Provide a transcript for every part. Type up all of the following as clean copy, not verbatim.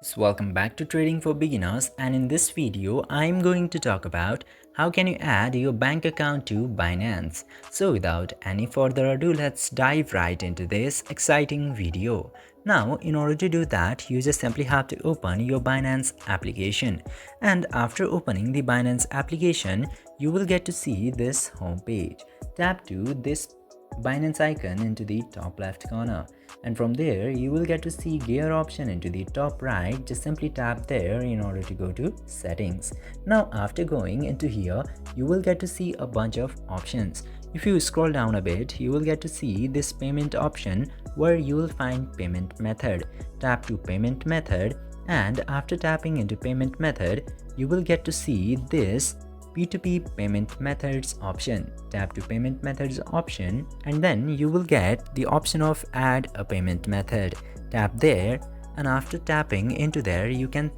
So welcome back to Trading for Beginners, and in this video I'm going to talk about how can you add your bank account to Binance. So without any further ado, let's dive right into this exciting video. Now in order to do that, you just simply have to open your Binance application, and after opening the Binance application you will get to see this home page. Tap to this Binance icon into the top left corner, and from there you will get to see gear option into the top right. Just simply tap there in order to go to settings. Now after going into here, you will get to see a bunch of options. If you scroll down a bit, you will get to see this payment option where you will find payment method. Tap to payment method, and after tapping into payment method you will get to see this P2P payment methods option. Tap to payment methods option, and then you will get the option of add a payment method. Tap there, and after tapping into there you can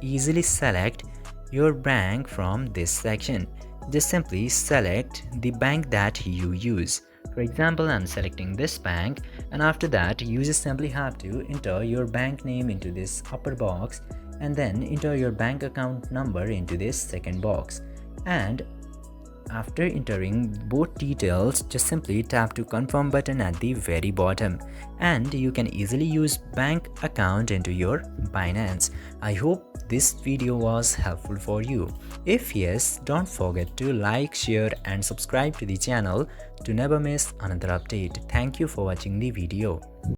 easily select your bank from this section. Just simply select the bank that you use. For example, I'm selecting this bank, and after that you just simply have to enter your bank name into this upper box, and then enter your bank account number into this second box. And after entering both details, just simply tap to confirm button at the very bottom, and you can easily use bank account into your Binance. I hope this video was helpful for you. If yes, don't forget to like, share and subscribe to the channel to never miss another update. Thank you for watching the video.